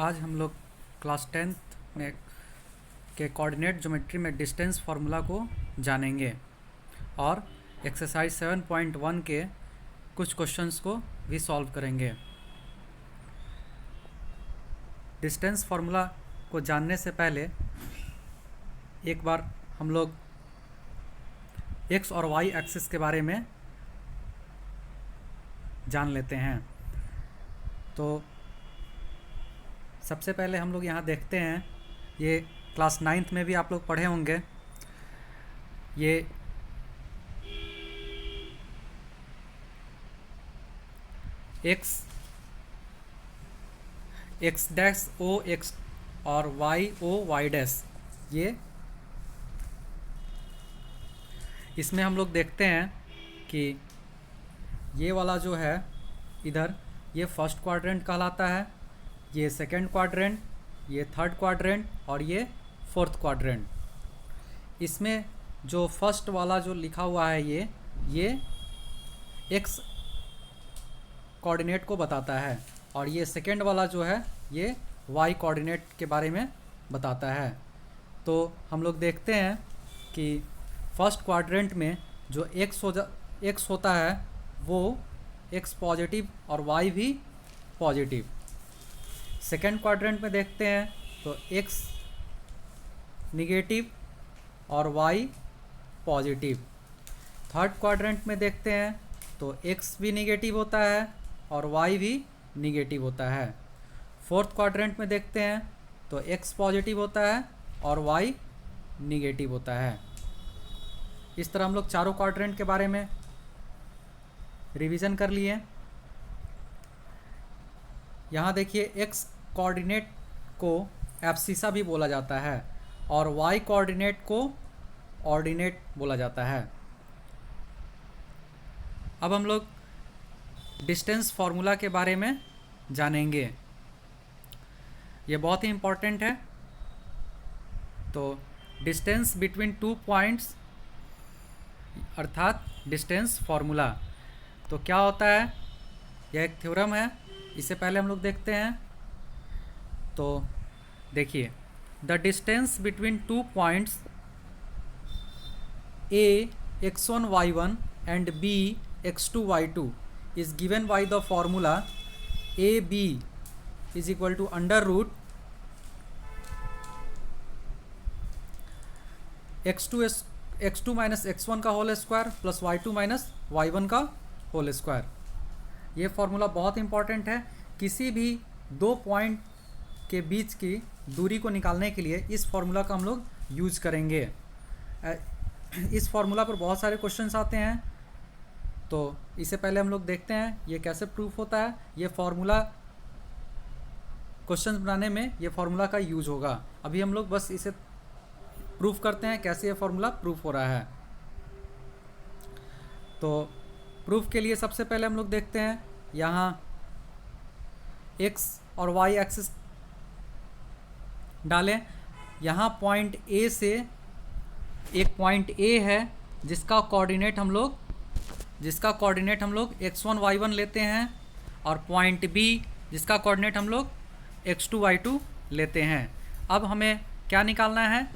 आज हम लोग क्लास 10th में के कोऑर्डिनेट ज्योमेट्री में डिस्टेंस फार्मूला को जानेंगे और एक्सरसाइज 7.1 के कुछ क्वेश्चंस को भी सॉल्व करेंगे। डिस्टेंस फार्मूला को जानने से पहले एक बार हम लोग एक्स और वाई एक्सिस के बारे में जान लेते हैं। तो सबसे पहले हम लोग यहाँ देखते हैं, ये क्लास 9th में भी आप लोग पढ़े होंगे। ये एक्स डैश ओ एक्स और वाई ओ वाई डैश, ये इसमें हम लोग देखते हैं कि ये वाला जो है इधर, ये फर्स्ट क्वाड्रेंट कहलाता है, ये सेकंड क्वाड्रेंट, ये थर्ड क्वाड्रेंट और ये फोर्थ क्वाड्रेंट। इसमें जो फर्स्ट वाला जो लिखा हुआ है ये एक्स कोऑर्डिनेट को बताता है और ये सेकंड वाला जो है ये वाई कोऑर्डिनेट के बारे में बताता है। तो हम लोग देखते हैं कि फर्स्ट क्वाड्रेंट में जो एक्स होता है वो एक्स पॉजिटिव और वाई भी पॉजिटिव। सेकंड क्वाड्रेंट में देखते हैं तो एक्स निगेटिव और वाई पॉजिटिव। थर्ड क्वाड्रेंट में देखते हैं तो एक्स भी निगेटिव होता है और वाई भी निगेटिव होता है। फोर्थ क्वाड्रेंट में देखते हैं तो एक्स पॉजिटिव होता है और वाई निगेटिव होता है। इस तरह हम लोग चारों क्वाड्रेंट के बारे में रिवीजन कर लिए। यहाँ देखिए, एक्स कोऑर्डिनेट को एब्सिसा भी बोला जाता है और वाई कोऑर्डिनेट को ऑर्डिनेट बोला जाता है। अब हम लोग डिस्टेंस फार्मूला के बारे में जानेंगे, ये बहुत ही इम्पोर्टेंट है। तो डिस्टेंस बिटवीन टू पॉइंट्स अर्थात डिस्टेंस फार्मूला तो क्या होता है, यह एक थ्योरम है। इससे पहले हम लोग देखते हैं। तो देखिए, the distance between two points A x1 y1 and b x2 y2 is given by the formula ab is equal to under root x2 minus x1 का whole square plus y2 minus y1 का whole square. ये formula बहुत important है। किसी भी दो point के बीच की दूरी को निकालने के लिए इस फार्मूला का हम लोग यूज करेंगे। इस फार्मूला पर बहुत सारे क्वेश्चंस आते हैं, तो इससे पहले हम लोग देखते हैं ये कैसे प्रूफ होता है। ये फार्मूला क्वेश्चंस बनाने में ये फार्मूला का यूज होगा। अभी हम लोग बस इसे प्रूफ करते हैं कैसे ये फार्मूला प्रूफ हो रहा है। तो प्रूफ के लिए सबसे पहले हम लोग देखते हैं, यहाँ एक्स और वाई एक्सिस डालें। यहाँ पॉइंट ए से एक पॉइंट ए है जिसका कोऑर्डिनेट हम लोग x1 y1 लेते हैं और पॉइंट बी जिसका कोऑर्डिनेट हम लोग x2 y2 लेते हैं। अब हमें क्या निकालना है,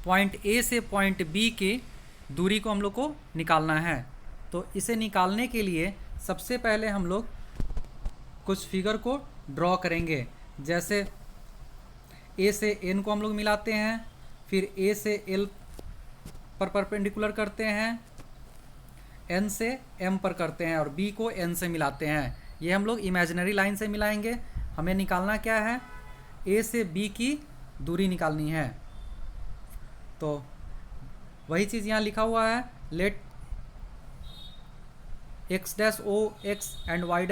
पॉइंट ए से पॉइंट बी की दूरी को हम लोग को निकालना है। तो इसे निकालने के लिए सबसे पहले हम लोग कुछ फिगर को ड्रॉ करेंगे। जैसे ए से एन को हम लोग मिलाते हैं, फिर ए से एल पर परपेंडिकुलर करते हैं, एन से एम पर करते हैं और बी को एन से मिलाते हैं। ये हम लोग इमेजिनरी लाइन से मिलाएंगे। हमें निकालना क्या है, ए से बी की दूरी निकालनी है। तो वही चीज़ यहाँ लिखा हुआ है, let x dash O x and y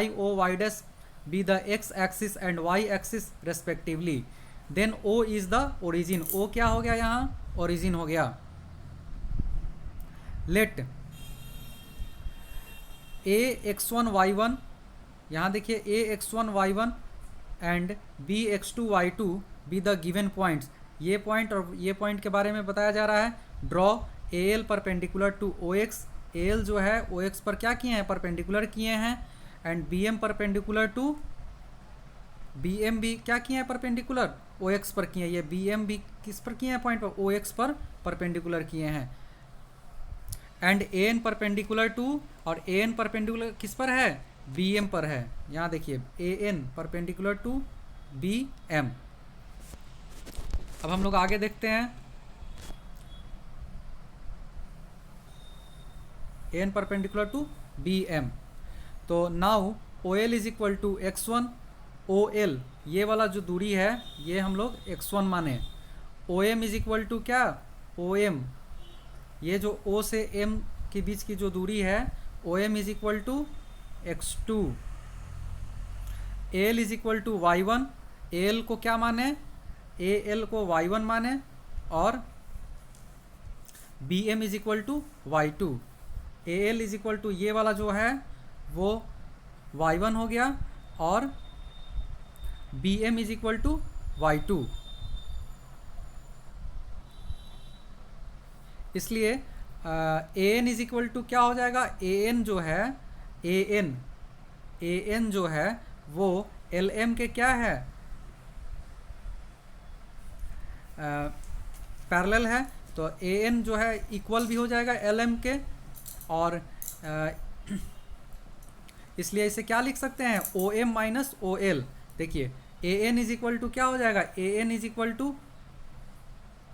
O y dash be the x axis and y axis respectively, then O is the origin. O क्या हो गया, यहाँ ओरिजिन हो गया। लेट ए x1 y1, यहाँ देखिए A x1 y1 and B x2 y2 B the given points. ये point और ये पॉइंट के बारे में बताया जा रहा है। Draw A L perpendicular to O X, A L जो है ओ एक्स पर क्या किए हैं, परपेंडिकुलर किए हैं, and B M perpendicular to B M भी क्या किए हैं परपेंडिकुलर, ओ एक्स पर किए हैं, ये बी एम भी किस पर किए हैं पॉइंट पर, ओ एक्स पर परपेंडिकुलर किए हैं। And A N perpendicular to, और ए एन परपेंडिकुलर किस पर है, बी एम पर है। यहाँ देखिए A N perpendicular to B M. अब हम लोग आगे देखते हैं, A N perpendicular to B M. तो now O L is equal to x one, O L ये वाला जो दूरी है ये हम लोग x1 माने। O M is equal to क्या, ओ एम ये जो O से M के बीच की जो दूरी है, O M is equal to x2। L is equal to y1, L को क्या माने, ए एल को y1 माने, और B M is equal to y2। A L is equal to ये वाला जो है वो y1 हो गया, और B M is equal to y2। इसलिए A N is equal to क्या हो जाएगा, ए एन जो है, ए एन जो है वो एल एम के क्या है, पैरेलल है। तो ए एन जो है इक्वल भी हो जाएगा एल एम के, और इसलिए इसे क्या लिख सकते हैं, O M minus O L. देखिए A N is equal to क्या हो जाएगा, A N is equal to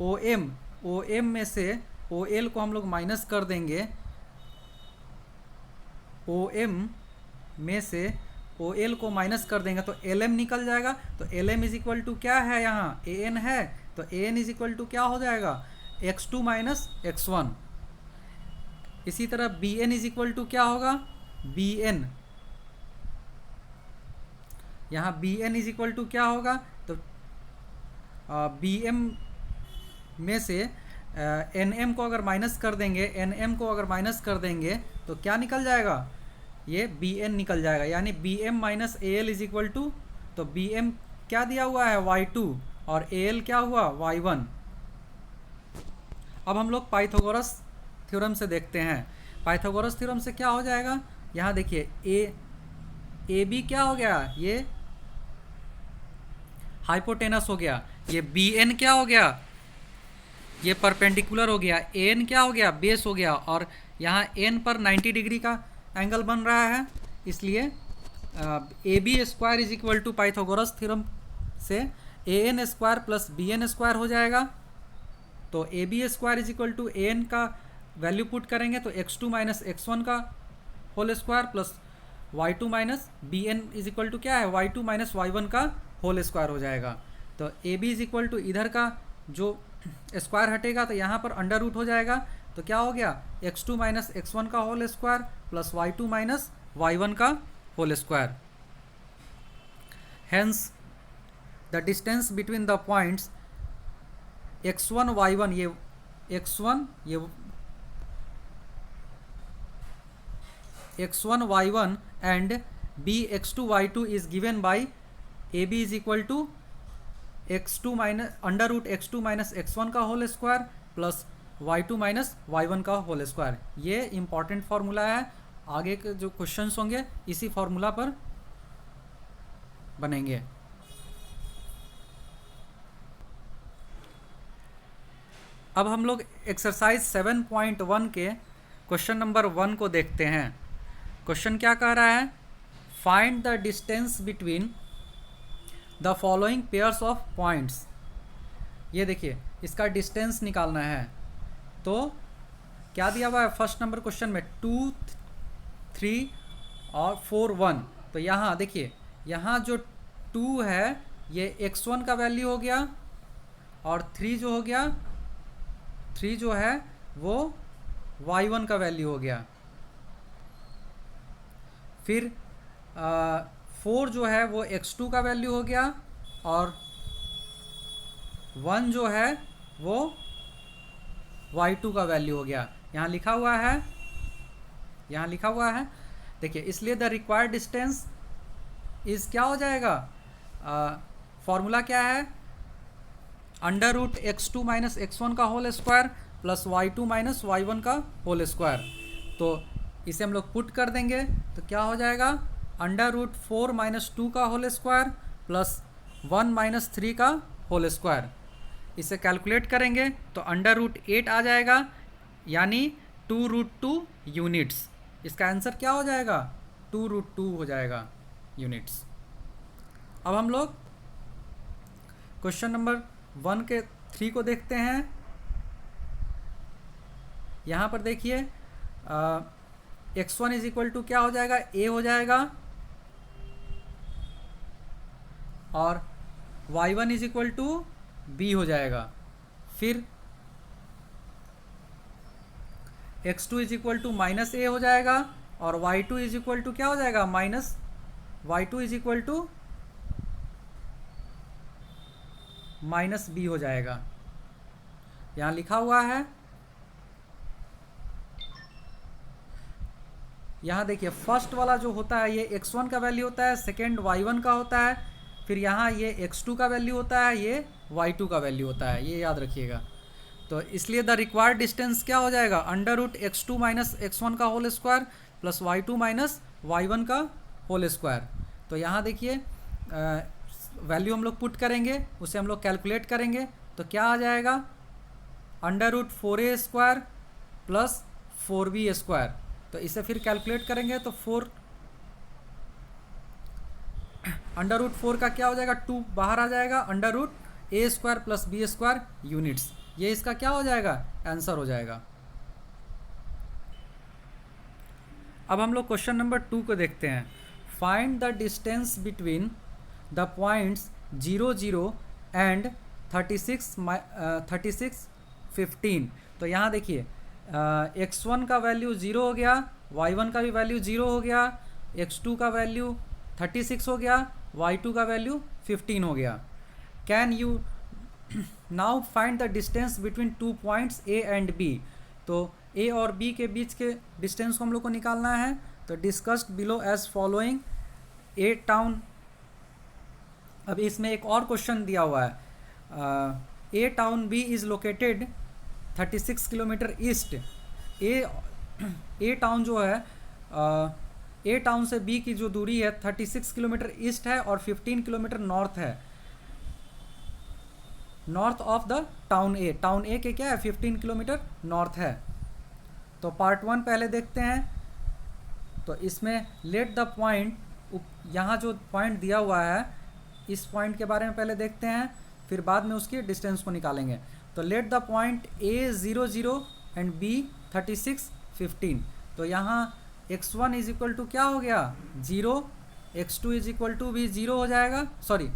O M में से ओ एल को हम लोग माइनस कर देंगे, ओ एम में से ओ एल को माइनस कर देंगे तो एल एम निकल जाएगा। तो L M is equal to क्या है, यहाँ ए एन है, तो A N is equal to क्या हो जाएगा, x2 माइनस x1। इसी तरह B N is equal to क्या होगा, बी एन, यहाँ B N is equal to क्या होगा, तो बी एम में से एन एम को अगर माइनस कर देंगे, एन एम को अगर माइनस कर देंगे तो क्या निकल जाएगा, ये बी एन निकल जाएगा। यानी B M minus A L is equal to, तो बी एम क्या दिया हुआ है y2, और ए एल क्या हुआ y1। अब हम लोग पाइथागोरस थ्योरम से देखते हैं। पाइथागोरस थ्योरम से क्या हो जाएगा, यहाँ देखिए ए बी क्या हो गया, ये हाइपोटेनस हो गया, ये बी एन क्या हो गया, ये परपेंडिकुलर हो गया, ए एन क्या हो गया, बेस हो गया, और यहाँ एन पर 90 डिग्री का एंगल बन रहा है। इसलिए A B square is equal to Pythagoras theorem से A N square plus B N square हो जाएगा। तो A B square is equal to A N का वैल्यू पुट करेंगे तो x2 माइनस x1 का whole square plus y2 minus B N is equal to क्या है, y2 माइनस y1 का होल स्क्वायर हो जाएगा। तो A B is equal to इधर का जो स्क्वायर हटेगा तो यहाँ पर अंडर रूट हो जाएगा, तो क्या हो गया, x2 माइनस x1 का whole square plus y2 minus y1 का whole square. Hence the distance between the points x1 y1, ये x1 ये x1 y1 and b x2 y2 is given by ab is equal to x2 minus under root x2 minus x1 का whole square plus y2 minus y1 का whole square. ये important formula है, आगे के जो questions होंगे इसी formula पर बनेंगे। अब हम लोग एक्सरसाइज 7.1 के क्वेश्चन नंबर 1 को देखते हैं। क्वेश्चन क्या कह रहा है, find the distance between the following pairs of points. ये देखिए इसका डिस्टेंस निकालना है। तो क्या दिया हुआ है फर्स्ट नंबर क्वेश्चन में 2, 3 और 4, 1। तो यहाँ देखिए यहाँ जो 2 है ये x1 का वैल्यू हो गया, और 3 जो हो गया, 3 जो है वो y1 का वैल्यू हो गया। फिर 4 जो है वो x2 का वैल्यू हो गया, और 1 जो है वो y2 का वैल्यू हो गया। यहाँ लिखा हुआ है, यहाँ लिखा हुआ है देखिए। इसलिए द रिक्वायर्ड डिस्टेंस इज क्या हो जाएगा, फॉर्मूला क्या है, under root x2 minus x1 का whole square plus y2 minus y1 का होल स्क्वायर। तो इसे हम लोग पुट कर देंगे तो क्या हो जाएगा, अंडर रूट 4 माइनस 2 का होल स्क्वायर प्लस 1 - 3 का होल स्क्वायर। इसे कैलकुलेट करेंगे तो √8 आ जाएगा, यानी 2√2 यूनिट्स। इसका आंसर क्या हो जाएगा? 2√2 हो जाएगा यूनिट्स। अब हम लोग क्वेश्चन नंबर 3 को देखते हैं। यहाँ पर देखिए x1 इज इक्वल टू क्या हो जाएगा? a हो जाएगा, और y1 is equal to b हो जाएगा। फिर x2 is equal to -a हो जाएगा, और y2 इज इक्वल टू क्या हो जाएगा? y2 is equal to -b हो जाएगा। यहाँ लिखा हुआ है, यहाँ देखिए फर्स्ट वाला जो होता है ये x1 का वैल्यू होता है, सेकेंड y1 का होता है, फिर यहाँ ये x2 का वैल्यू होता है, ये y2 का वैल्यू होता है, ये याद रखिएगा। तो इसलिए द रिक्वायर्ड डिस्टेंस क्या हो जाएगा? √x2 - x1 का whole square plus y2 - y1 का होल स्क्वायर। तो यहाँ देखिए वैल्यू हम लोग पुट करेंगे, उसे हम लोग कैलकुलेट करेंगे, तो क्या आ जाएगा? √4a² plus 4b²। तो इसे फिर कैलकुलेट करेंगे तो √4 का क्या हो जाएगा? 2 बाहर आ जाएगा, √a² प्लस b² यूनिट्स। ये इसका क्या हो जाएगा? आंसर हो जाएगा। अब हम लोग क्वेश्चन नंबर 2 को देखते हैं। Find the distance between the points 0, 0 and 36, 15। तो यहाँ देखिए x1 का वैल्यू 0 हो गया, y1 का भी वैल्यू 0 हो गया, x2 का वैल्यू 36 हो गया, y2 का वैल्यू 15 हो गया। Can you now find the distance between 2 points a and b। तो a और b के बीच के डिस्टेंस को हम लोग को निकालना है। तो discussed below as following A town. अब इसमें एक और क्वेश्चन दिया हुआ है, A town b is located 36 kilometre east. A town जो है ए टाउन से बी की जो दूरी है 36 किलोमीटर ईस्ट है और 15 किलोमीटर नॉर्थ है, north of the town A. Town A के क्या है? 15 किलोमीटर नॉर्थ है। तो पार्ट 1 पहले देखते हैं। तो इसमें लेट द पॉइंट, यहाँ जो पॉइंट दिया हुआ है इस पॉइंट के बारे में पहले देखते हैं, फिर बाद में उसकी डिस्टेंस को निकालेंगे। तो let the point a 0, 0 and b 36, 15। तो यहाँ x1 इज इक्वल टू क्या हो गया? 0, x2 इज इक्वल टू भी 0 हो जाएगा, sorry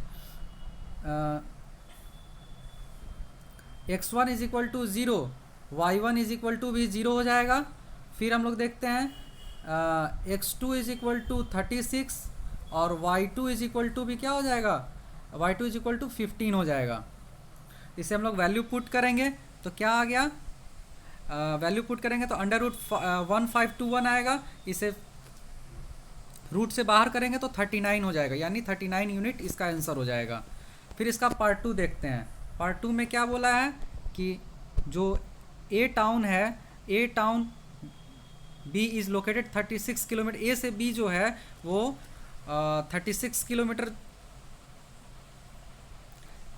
x1 is equal to 0, y1 is equal to भी 0 हो जाएगा। फिर हम लोग देखते हैं x2 इज इक्वल टू 36 और y2 इज इक्वल टू भी क्या हो जाएगा? y2 इज इक्वल टू 15 हो जाएगा। इसे हम लोग वैल्यू पुट करेंगे तो क्या आ गया? वैल्यू पुट करेंगे तो √1521 आएगा। इसे रूट से बाहर करेंगे तो 39 हो जाएगा, यानी 39 यूनिट इसका आंसर हो जाएगा। फिर इसका पार्ट 2 देखते हैं। पार्ट 2 में क्या बोला है कि जो ए टाउन है, A town B is located 36 kilometre, A से बी जो है वो 36 किलोमीटर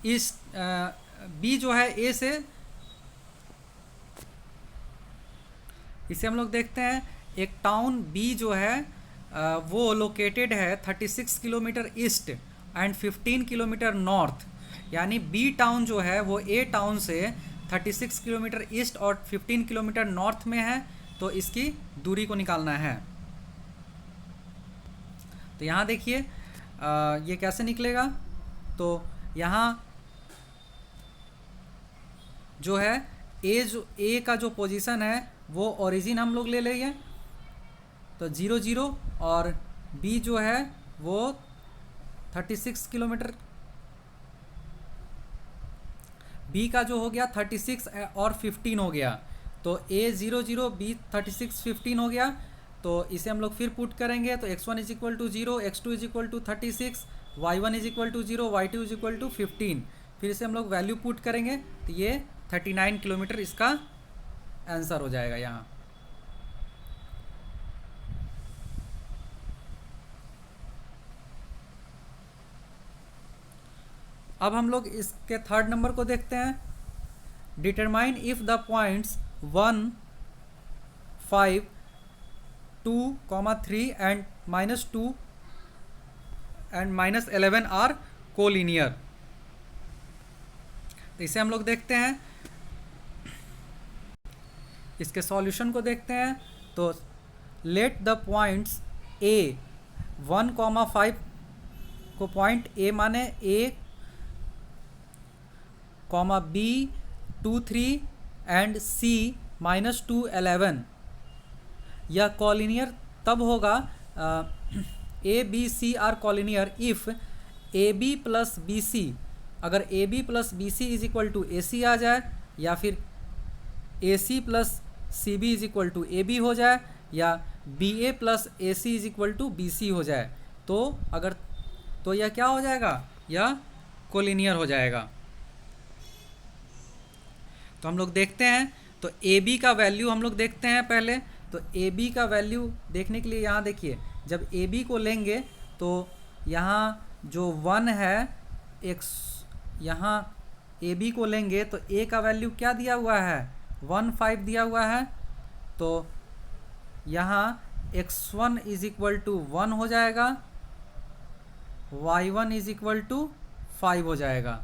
ईस्ट, बी जो है ए से, इसे हम लोग देखते हैं। एक टाउन बी जो है वो लोकेटेड है 36 kilometre east and 15 kilometre north, यानी बी टाउन जो है वो ए टाउन से 36 किलोमीटर ईस्ट और 15 किलोमीटर नॉर्थ में है। तो इसकी दूरी को निकालना है। तो यहाँ देखिए ये कैसे निकलेगा। तो यहाँ जो है ए का जो पोजीशन है वो ओरिजिन हम लोग ले लेंगे, तो 0, 0 और बी जो है वो 36 किलोमीटर, बी का जो हो गया 36 और 15 हो गया। तो a 0, 0 b 36, 15 हो गया। तो इसे हम लोग फिर पुट करेंगे तो x1 is equal to 0, x2 is equal to 36, y1 is equal to 0, y2 is equal to 15। फिर इसे हम लोग वैल्यू पुट करेंगे तो ये 39 किलोमीटर इसका आंसर हो जाएगा यहाँ। अब हम लोग इसके थर्ड नंबर को देखते हैं। Determine if the points 1, 5, 2, 3 and -2 and -11 are collinear. तो इसे हम लोग देखते हैं, इसके सॉल्यूशन को देखते हैं। तो लेट द पॉइंट्स ए 1, 5 को पॉइंट ए माने ए, बी 2, 3 एंड सी -2, 11। यह कॉलिनियर तब होगा, A B C are collinear if A B plus B C, अगर A B plus B C is equal to A C आ जाए, या फिर A C plus C B is equal to A B हो जाए, या B A plus A C is equal to B C हो जाए। तो यह क्या हो जाएगा, यह कोलिनियर हो जाएगा। तो हम लोग देखते हैं, तो ए बी का वैल्यू हम लोग देखते हैं पहले। तो ए बी का वैल्यू देखने के लिए यहाँ देखिए, जब ए बी को लेंगे तो यहाँ जो 1 है, यहाँ ए बी को लेंगे तो ए का वैल्यू क्या दिया हुआ है, 1, 5 दिया हुआ है। तो यहाँ x1 इज इक्वल टू 1 हो जाएगा, y1 इज इक्वल टू 5 हो जाएगा,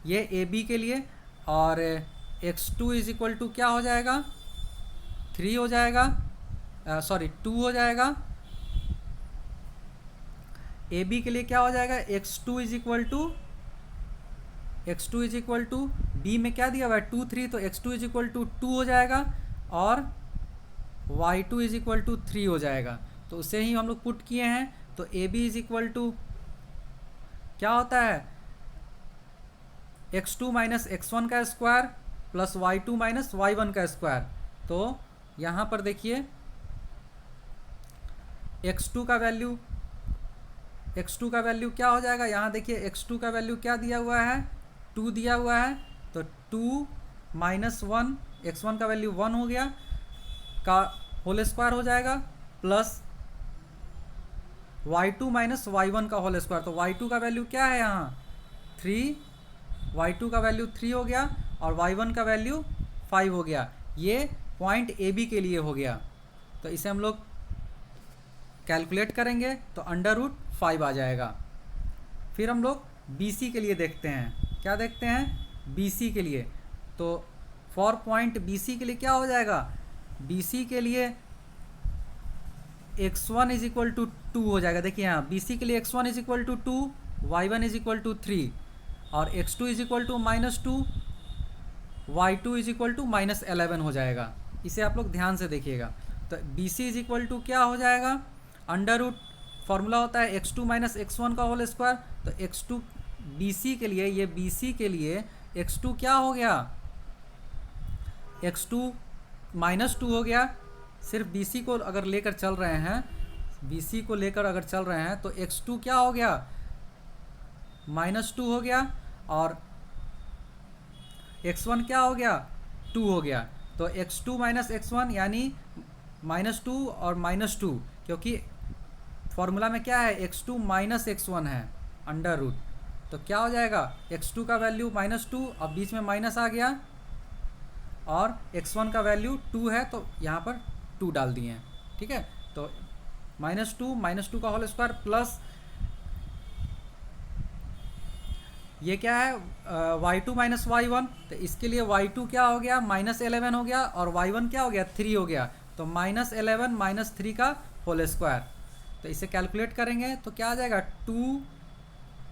ये ए बी के लिए। और x2 इज इक्वल टू क्या हो जाएगा, 3 हो जाएगा, 2 हो जाएगा। ए बी के लिए क्या हो जाएगा, x2 is equal to B में क्या दिया हुआ है 2, 3, तो x2 इज इक्वल टू 2 हो जाएगा, और y2 इज इक्वल टू 3 हो जाएगा। तो उसे ही हम लोग पुट किए हैं। तो A B is equal to क्या होता है, x2 माइनस x1 का square plus y2 minus y1 का स्क्वायर। तो यहाँ पर देखिए x2 का वैल्यू क्या हो जाएगा, यहाँ देखिए x2 का वैल्यू क्या दिया हुआ है, 2 दिया हुआ है। तो 2 माइनस 1, x1 का वैल्यू 1 हो गया का होल स्क्वायर हो जाएगा, प्लस y2 माइनस y1 का होल स्क्वायर। तो y2 का वैल्यू क्या है यहाँ 3, y2 का वैल्यू 3 हो गया, और y1 का वैल्यू 5 हो गया। ये पॉइंट ए बी के लिए हो गया। तो इसे हम लोग कैलकुलेट करेंगे तो √5 आ जाएगा। फिर हम लोग बी सी के लिए देखते हैं, क्या देखते हैं बी सी के लिए। तो फॉर पॉइंट बी सी के लिए क्या हो जाएगा, बी सी के लिए x1 इज इक्वल टू 2 हो जाएगा। देखिए यहाँ बी सी के लिए x1 is equal to 2, y1 is equal to 3, और x2 is equal to -2, y2 is equal to -11 हो जाएगा। इसे आप लोग ध्यान से देखिएगा। तो B C is equal to क्या हो जाएगा, फॉर्मूला होता है x2 माइनस x1 का होल स्क्वायर। तो x2 बी सी के लिए, ये बी सी के लिए x2 क्या हो गया, x2 -2 हो गया। सिर्फ बी सी को अगर लेकर चल रहे हैं, तो x2 क्या हो गया, -2 हो गया, और x1 क्या हो गया, 2 हो गया। तो x2 माइनस x1 यानी -2 और -2, क्योंकि फॉर्मूला में क्या है x2 माइनस x1 है, √। तो क्या हो जाएगा, x2 का वैल्यू -2, अब बीच में माइनस आ गया, और x1 का वैल्यू 2 है, तो यहाँ पर 2 डाल दिए हैं। ठीक है, तो -2 का होल स्क्वायर प्लस ये क्या है y2 माइनस y1। तो इसके लिए y2 क्या हो गया, -11 हो गया, और y1 क्या हो गया, 3 हो गया। तो -11 माइनस 3 का होल स्क्वायर। तो इसे कैलकुलेट करेंगे तो क्या आ जाएगा, 2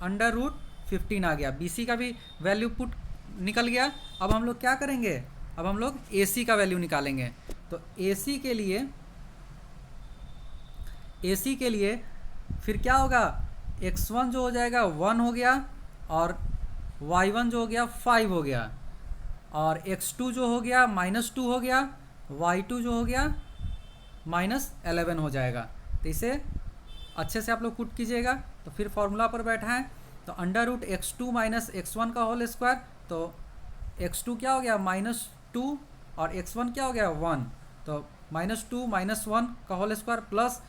√15 आ गया। BC का भी वैल्यू पुट निकल गया। अब हम लोग क्या करेंगे, अब हम लोग AC का वैल्यू निकालेंगे। तो AC के लिए फिर क्या होगा, x1 जो हो जाएगा 1 हो गया, और y1 जो हो गया 5 हो गया, और x2 जो हो गया -2 हो गया, y2 जो हो गया -11 हो जाएगा। तो इसे अच्छे से आप लोग पुट कीजिएगा। तो फिर फॉर्मूला पर बैठाएं, तो √x2 माइनस x1 का होल स्क्वायर। तो x2 क्या हो गया, -2, और x1 क्या हो गया 1। तो -2 - 1 का whole square plus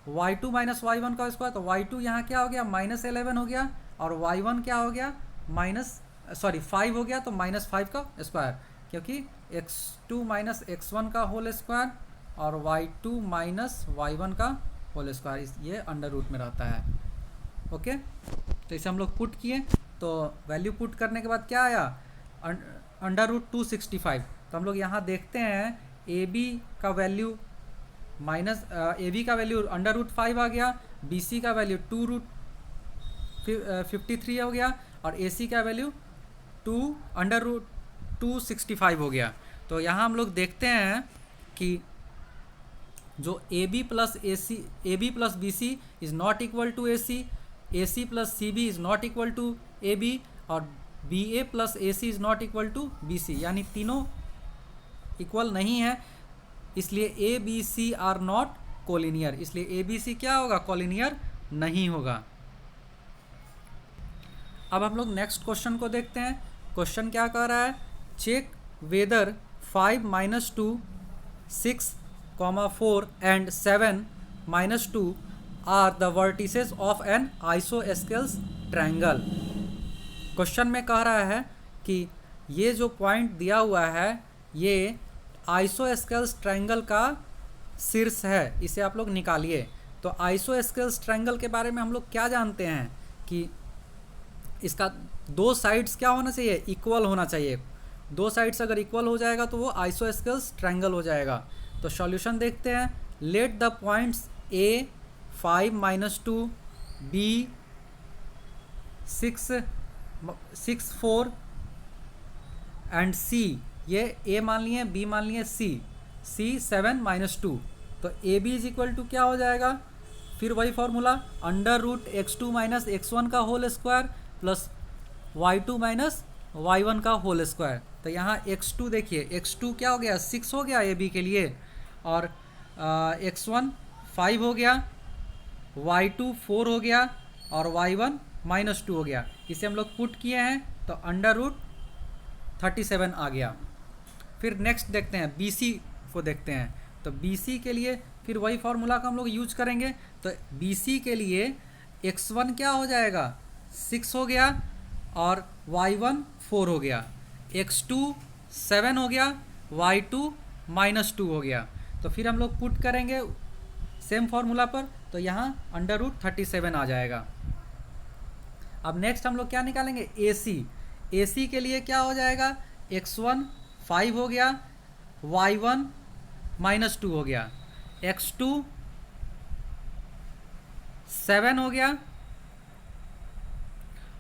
y2 minus y1 का स्क्वायर, तो y2 यहाँ क्या हो गया -11 हो गया, और y1 क्या हो गया 5 हो गया, तो -5 का स्क्वायर, क्योंकि x2 माइनस x1 का होल स्क्वायर और y2 माइनस y1 का होल स्क्वायर, ये अंडर रूट में रहता है। ओके, तो इसे हम लोग पुट किए, तो वैल्यू पुट करने के बाद क्या आया अंडर रूट 265। तो हम लोग यहाँ देखते हैं ए बी का वैल्यू अंडर रूट 5 आ गया, बी सी का वैल्यू 2√53 हो गया, और ए सी का वैल्यू अंडर रूट 265 हो गया। तो यहाँ हम लोग देखते हैं कि जो A B plus B C is not equal to A C plus C B is not equal to A B, और B A plus A C is not equal to B C, यानी तीनों equal नहीं है, इसलिए A B C are not collinear, इसलिए A B सी क्या होगा collinear नहीं होगा। अब हम लोग नेक्स्ट क्वेश्चन को देखते हैं। क्वेश्चन क्या कह रहा है, check whether 5 - 2 6, 4 and 7 - 2 are the vertices of an isosceles triangle. Question में कह रहा है कि ये जो पॉइंट दिया हुआ है ये आइसोस्केल्स ट्रायंगल का शीर्ष है, इसे आप लोग निकालिए। तो आइसोस्केल्स ट्रायंगल के बारे में हम लोग क्या जानते हैं कि इसका दो साइड्स क्या होना चाहिए, इक्वल होना चाहिए। दो साइड्स अगर इक्वल हो जाएगा तो वो आइसोस्केल्स ट्रायंगल हो जाएगा। तो सॉल्यूशन देखते हैं। Let the points A 5 - 2, B 6 4 and C, ये ए मान लिए, बी मान लिए, सी 7 - 2। तो A B is equal to क्या हो जाएगा, फिर वही formula under root x2 minus x1 का whole square plus y2 minus y1 का होल स्क्वायर। तो यहाँ x2 देखिए, x2 क्या हो गया 6 हो गया ए बी के लिए, और x1 5 हो गया, y2 4 हो गया, और y1 -2 हो गया। इसे हम लोग पुट किए हैं तो अंडर रूट 37 आ गया। फिर नेक्स्ट देखते हैं BC को देखते हैं। तो BC के लिए फिर वही फार्मूला का हम लोग यूज करेंगे। तो BC के लिए x1 क्या हो जाएगा 6 हो गया, और y1 4 हो गया, x2 7 हो गया, y2 -2 हो गया। तो फिर हम लोग पुट करेंगे सेम फार्मूला पर, तो यहाँ अंडर रूट 37 आ जाएगा। अब नेक्स्ट हम लोग क्या निकालेंगे AC के लिए क्या हो जाएगा, x1 5 हो गया, y1 -2 हो गया, x2 7 हो गया,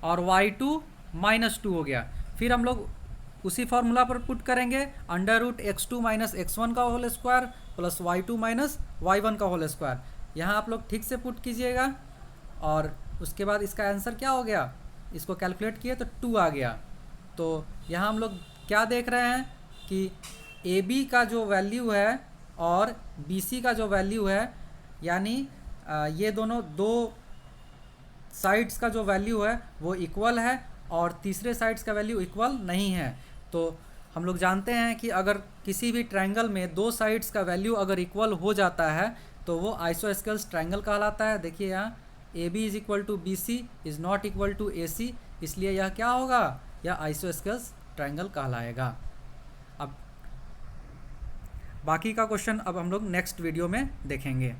और y2 -2 हो गया। फिर हम लोग उसी फार्मूला पर पुट करेंगे under root x2 minus x1 का whole square plus y2 minus y1 का होल स्क्वायर। यहाँ आप लोग ठीक से पुट कीजिएगा, और उसके बाद इसका आंसर क्या हो गया, इसको कैलकुलेट किए तो 2 आ गया। तो यहाँ हम लोग क्या देख रहे हैं कि AB का जो वैल्यू है और BC का जो वैल्यू है, यानी ये दोनों दो साइड्स का जो वैल्यू है वो इक्वल है, और तीसरे साइड्स का वैल्यू इक्वल नहीं है। तो हम लोग जानते हैं कि अगर किसी भी ट्रायंगल में दो साइड्स का वैल्यू अगर इक्वल हो जाता है तो वो आइसोस्केल्स ट्रायंगल कहलाता है। देखिए यहाँ AB is equal to BC is not equal to AC, इसलिए यह क्या होगा, यह आइसोस्केल्स ट्रायंगल कहलाएगा। अब बाकी का क्वेश्चन अब हम लोग नेक्स्ट वीडियो में देखेंगे।